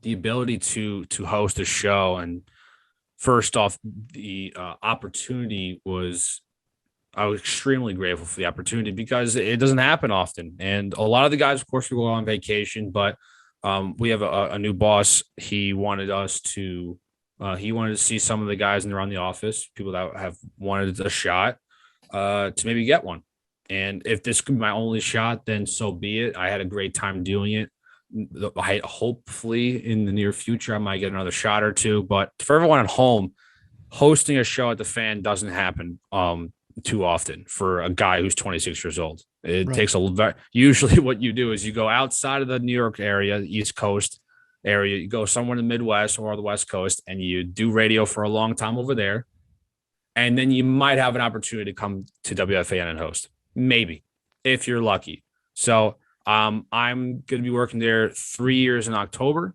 the ability to host a show, and first off, the opportunity was, I was extremely grateful for the opportunity because it doesn't happen often. And a lot of the guys, of course, we go on vacation, but we have a new boss. He wanted us to, he wanted to see some of the guys around the office, people that have wanted a shot to maybe get one. And if this could be my only shot, then so be it. I had a great time doing it. Hopefully in the near future, I might get another shot or two. But for everyone at home, hosting a show at the Fan doesn't happen too often for a guy who's 26 years old. It takes usually what you do is you go outside of the New York area, the East Coast area, you go somewhere in the Midwest or the West Coast, and you do radio for a long time over there. And then you might have an opportunity to come to WFAN and host, maybe, if you're lucky. So I'm going to be working there 3 years in October,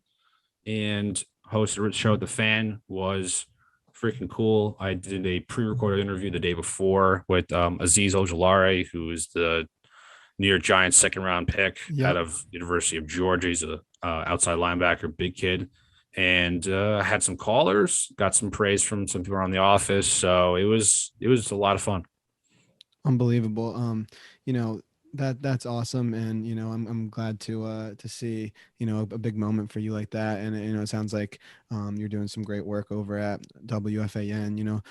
and hosted a show at the Fan. Was freaking cool. I did a pre-recorded interview the day before with Aziz Ojulari, who is the New York Giants second-round pick out of University of Georgia. He's a outside linebacker, big kid. And had some callers, got some praise from some people around the office. So it was a lot of fun. Unbelievable. That's awesome. And, I'm glad to see, a big moment for you like that. And, it sounds like you're doing some great work over at WFAN,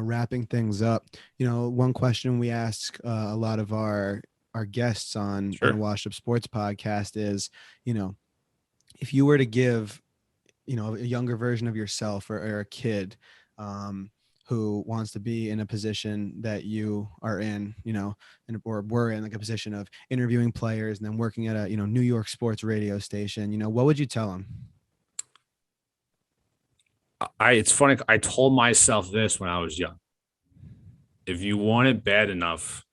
wrapping things up. One question we ask a lot of our guests on the Washed Up Sports podcast is, if you were to give, a younger version of yourself or a kid who wants to be in a position that you are in, or were in, like a position of interviewing players and then working at a, New York sports radio station, what would you tell them? It's funny. I told myself this when I was young. If you want it bad enough,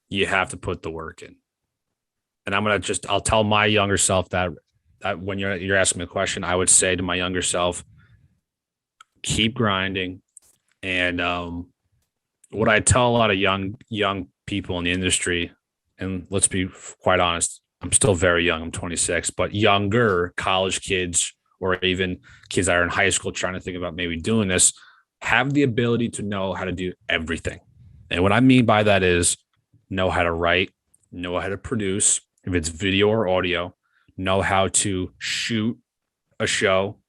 you have to put the work in. And I'll tell my younger self that when you're asking me a question, I would say to my younger self, keep grinding. And what I tell a lot of young people in the industry, and let's be quite honest, I'm still very young. I'm 26, but younger college kids or even kids that are in high school trying to think about maybe doing this, have the ability to know how to do everything. And what I mean by that is know how to write, know how to produce, if it's video or audio, know how to shoot a show,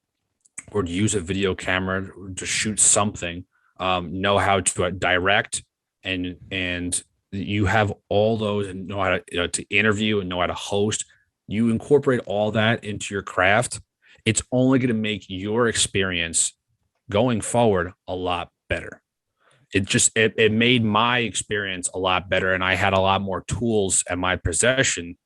or to use a video camera or to shoot something, know how to direct, and you have all those, and know how to interview and know how to host. You incorporate all that into your craft. It's only going to make your experience going forward a lot better. It made my experience a lot better, and I had a lot more tools at my possession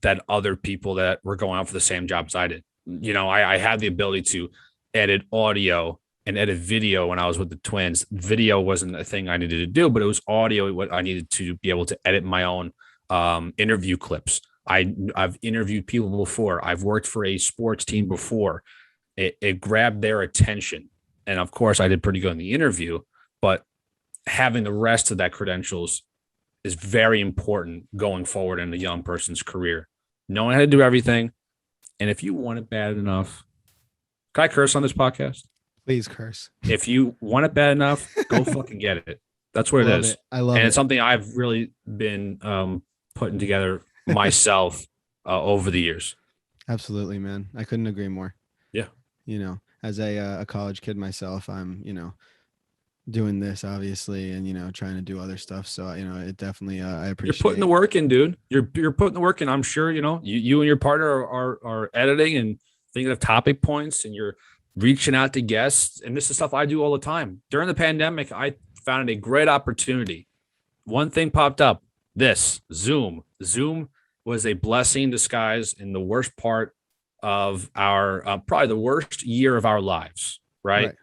that other people that were going out for the same job as I did. I had the ability to edit audio and edit video when I was with the Twins. Video wasn't a thing I needed to do, but it was audio what I needed to be able to edit my own interview clips. I've interviewed people before. I've worked for a sports team before. It grabbed their attention, and of course, I did pretty good in the interview. But having the rest of that credentials is very important going forward in a young person's career. Knowing how to do everything, and if you want it bad enough, can I curse on this podcast? Please curse. If you want it bad enough, go fucking get it. That's what it is. I love it. And it's something I've really been putting together myself over the years. Absolutely, man. I couldn't agree more. Yeah. As a college kid myself, I'm, doing this obviously, and, trying to do other stuff. So, it definitely, I appreciate. You're putting the work in, dude. You're putting the work in. I'm sure, you and your partner are editing and thinking of topic points, and you're reaching out to guests. And this is stuff I do all the time. During the pandemic, I found a great opportunity. One thing popped up. Zoom was a blessing in disguise in the worst part of our, probably the worst year of our lives, right?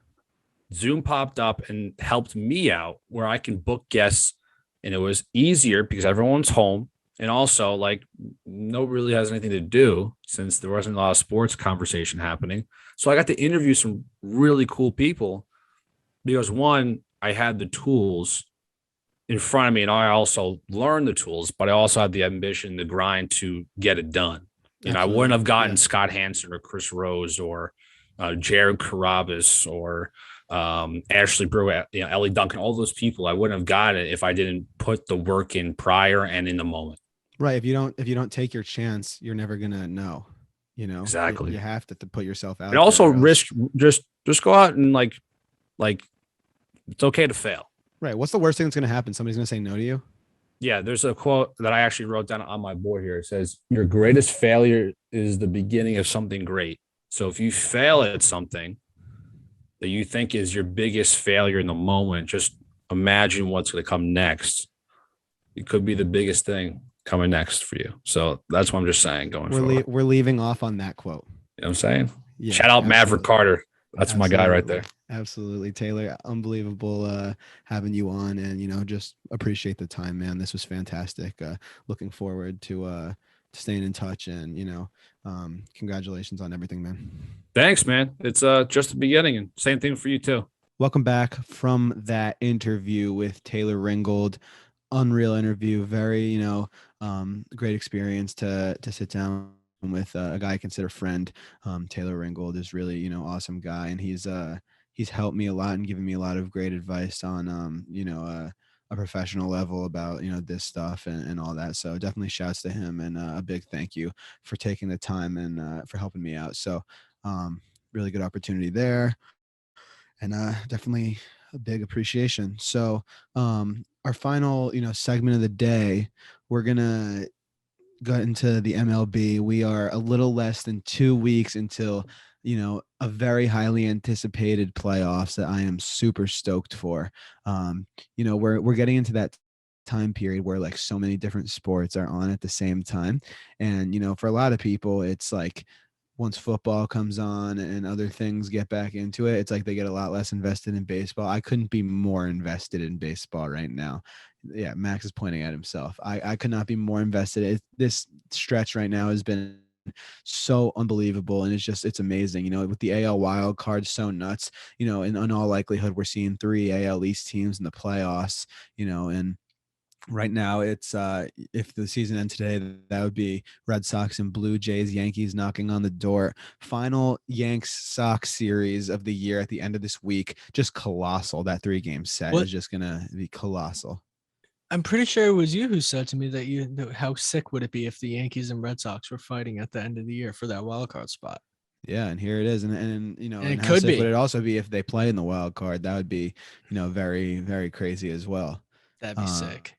Zoom popped up and helped me out where I can book guests, and it was easier because everyone's home. And also, like, nobody really has anything to do since there wasn't a lot of sports conversation happening. So I got to interview some really cool people because, one, I had the tools in front of me, and I also learned the tools, but I also had the ambition, the grind to get it done. I wouldn't have gotten Scott Hansen or Chris Rose or Jared Carabas or Ashley Brewer, Ellie Duncan, all those people. I wouldn't have got it if I didn't put the work in prior and in the moment. Right. If you don't take your chance, you're never gonna know. Exactly. You have to put yourself out. And also risk. Just go out and like it's okay to fail. Right. What's the worst thing that's gonna happen? Somebody's gonna say no to you. Yeah. There's a quote that I actually wrote down on my board here. It says, "Your greatest failure is the beginning of something great." So if you fail at something that you think is your biggest failure in the moment, just imagine what's going to come next. It could be the biggest thing coming next for you. So that's what I'm just saying going forward. We're leaving off on that quote. You know what I'm saying? Yeah, shout out Maverick Carter. That's my guy right there. Absolutely. Taylor, unbelievable having you on, and, just appreciate the time, man. This was fantastic. Looking forward to staying in touch, and, congratulations on everything, man. Thanks, man. It's just the beginning, and same thing for you too. Welcome back from that interview with Taylor Ringold. Unreal interview. Very, great experience to sit down with a guy I consider friend. Taylor Ringold is really, awesome guy, and he's helped me a lot and given me a lot of great advice on, a professional level about, this stuff and all that. So definitely shouts to him, and a big thank you for taking the time and for helping me out. So really good opportunity there, and definitely a big appreciation. So our final, segment of the day, we're gonna go into the MLB. We are a little less than 2 weeks until, a very highly anticipated playoffs that I am super stoked for. We're getting into that time period where like so many different sports are on at the same time. And, for a lot of people, it's like once football comes on and other things get back into it, it's like they get a lot less invested in baseball. I couldn't be more invested in baseball right now. Yeah, Max is pointing at himself. I could not be more invested. This stretch right now has been so unbelievable, and it's amazing. With the AL wild card so nuts, in all likelihood we're seeing 3 AL East teams in the playoffs, and right now it's if the season ends today, that would be Red Sox and Blue Jays, Yankees knocking on the door. Final Yanks-Sox series of the year at the end of this week. Just colossal. That 3-game set is just gonna be colossal. I'm pretty sure it was you who said to me that how sick would it be if the Yankees and Red Sox were fighting at the end of the year for that wild card spot? Yeah, and here it is, and you know, And it and how could sick be. would it also be if they play in the wild card? That would be, you know, very very crazy as well. That'd be sick.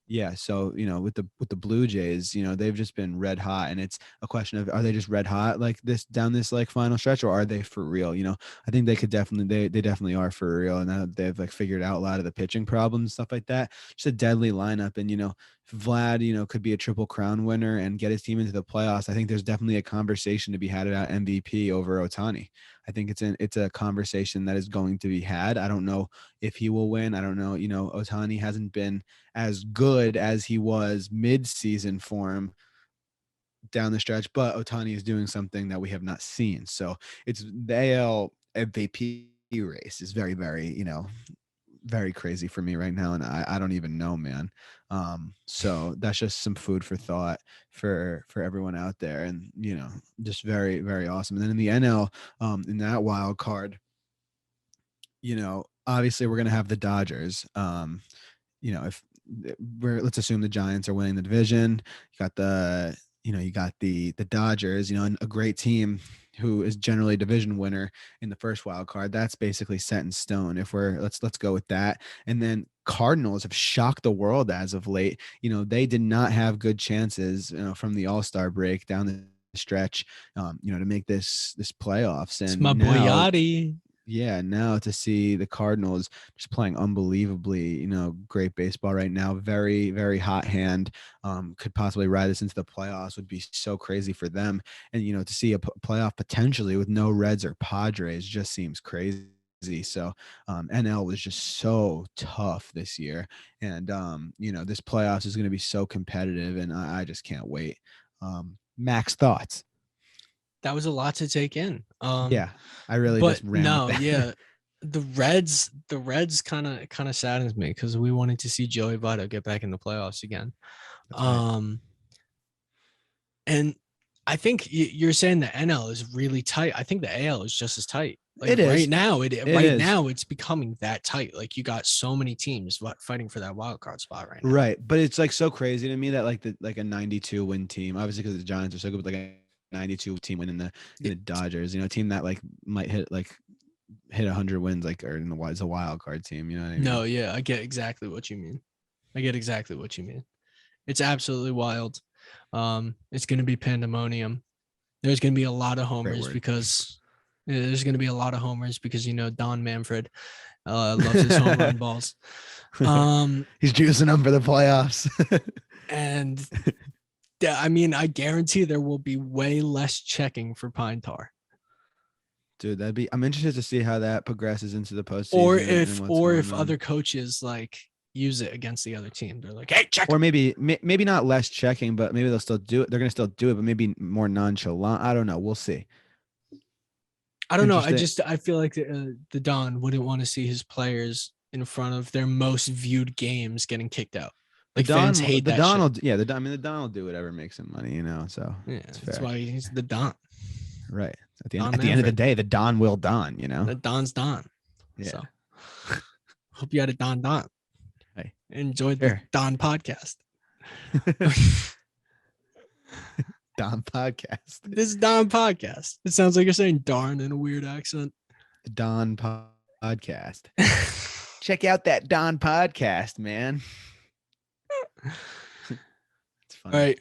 Yeah, so you know, with the Blue Jays, you know, they've just been red hot, and it's a question of, are they just red hot like this down this like final stretch, or are they for real? You know, I think they could definitely they definitely are for real, and now that they've like figured out a lot of the pitching problems, stuff like that. Just a deadly lineup, and you know, Vlad, you know, could be a triple crown winner and get his team into the playoffs. I think there's definitely a conversation to be had about MVP over Otani. I think it's a conversation that is going to be had. I don't know if he will win. I don't know. You know, Otani hasn't been as good as he was mid-season form down the stretch, but Otani is doing something that we have not seen. So it's the AL MVP race is very, very, you know, very crazy for me right now, and I don't even know, man. So that's just some food for thought for everyone out there, and you know, just very, very awesome. And then in the NL, in that wild card, you know, obviously we're gonna have the Dodgers. You know, if let's assume the Giants are winning the division, you got the, you know, you got the Dodgers, you know, and a great team who is generally a division winner in the first wild card. That's basically set in stone. If we're let's go with that. And then Cardinals have shocked the world as of late. You know, they did not have good chances, you know, from the All-Star break down the stretch, you know, to make this playoffs. It's And my boy now, Yachty. yeah, now to see the Cardinals just playing unbelievably, you know, great baseball right now. Very, very hot hand. Could possibly ride us into the playoffs, would be so crazy for them. And, you know, to see a playoff potentially with no Reds or Padres just seems crazy. So NL was just so tough this year. And, you know, this playoffs is going to be so competitive, and I just can't wait. Max, thoughts? That was a lot to take in. Yeah, I really But just ran no, with that. yeah. The Reds kind of saddens me because we wanted to see Joey Votto get back in the playoffs again. That's right. And I think you're saying the NL is really tight. I think the AL is just as tight. Like It is. right now, It right is. now it's becoming that tight. Like you got so many teams fighting for that wild card spot right now. Right, but it's like so crazy to me that like a 92 win team, obviously because the Giants are so good, but like a 92 team win in the Dodgers, you know, a team that like might hit 100 wins, like, or in the is a wild card team, you know what I mean? No, yeah, I get exactly what you mean. It's absolutely wild. It's going to be pandemonium. There's going to be a lot of homers because you know Don Manfred loves his home run balls. He's juicing them for the playoffs. And I mean, I guarantee there will be way less checking for Pine Tar. Dude, I'm interested to see how that progresses into the postseason. Or if other coaches like use it against the other team. They're like, hey, check. Or maybe not less checking, but maybe they'll still do it. They're going to still do it, but maybe more nonchalant. I don't know. We'll see. I don't know. I feel like the Don wouldn't want to see his players in front of their most viewed games getting kicked out. Like fans hate that Donald, shit. yeah, the Don will do whatever makes him money, you know. So yeah, that's why he's the Don. Right. At the end of the day, the Don will Don, you know. The Don's Don. Yeah. So hope you had a Don. Hey, enjoyed the Don podcast. Don podcast. This is Don podcast. It sounds like you're saying darn in a weird accent. The Don podcast. Check out that Don podcast, man. It's fun. All right.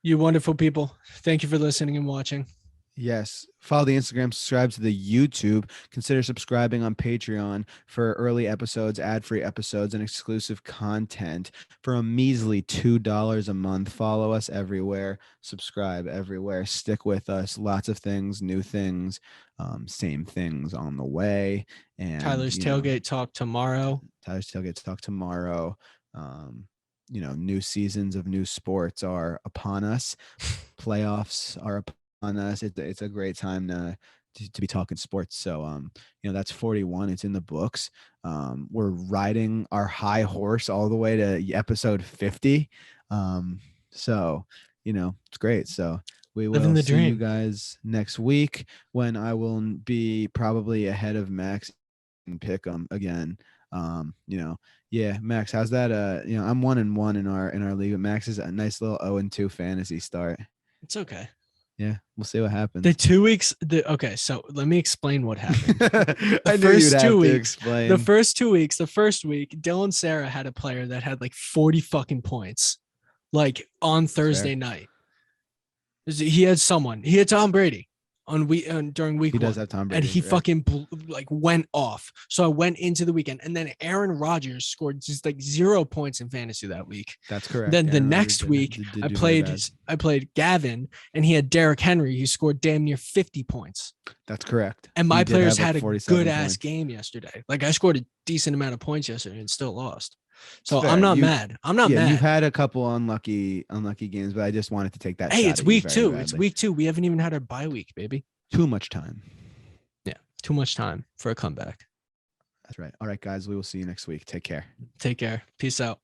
You wonderful people. Thank you for listening and watching. Yes. Follow the Instagram, subscribe to the YouTube. Consider subscribing on Patreon for early episodes, ad-free episodes, and exclusive content for a measly $2 a month. Follow us everywhere. Subscribe everywhere. Stick with us. Lots of things, new things, same things on the way. And Tyler's Tailgate Talk tomorrow. You know, new seasons of new sports are upon us. Playoffs are upon us. It's a great time to be talking sports. So, you know, that's 41. It's in the books. We're riding our high horse all the way to episode 50. So, you know, it's great. So we will see you guys next week when I will be probably ahead of Max and pick 'em again. You know, yeah, Max, how's that? You know, I'm 1-1 in our league, but Max is a nice little 0-2 fantasy start. It's okay. Yeah, we'll see what happens. The 2 weeks. Okay, so let me explain what happened. I knew first you'd have 2 to weeks, explain. The first 2 weeks, the first week, Dylan Sarah had a player that had like 40 fucking points, like on Thursday night. He had Tom Brady during week He one. does have Tom Brady, and he right. fucking went off. So I went into the weekend, and then Aaron Rodgers scored just like 0 points in fantasy that week. That's correct. Then the Aaron next Rodgers week, did I do very played bad. Gavin, and he had Derrick Henry, who scored damn near 50 points. That's correct. And my He did players have, like, had a 47 good ass points. game yesterday. Like I scored a decent amount of points yesterday and still lost. So It's fair. I'm not mad. I'm not mad. You've had a couple unlucky games, but I just wanted to take that. Hey, shot it's at you week very 2. badly. It's week 2. We haven't even had our bye week, baby. Too much time. Yeah, too much time for a comeback. That's right. All right, guys. We will see you next week. Take care. Take care. Peace out.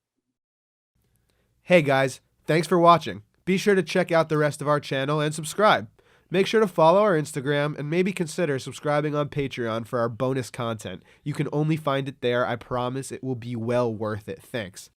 Hey guys, thanks for watching. Be sure to check out the rest of our channel and subscribe. Make sure to follow our Instagram and maybe consider subscribing on Patreon for our bonus content. You can only find it there. I promise it will be well worth it. Thanks.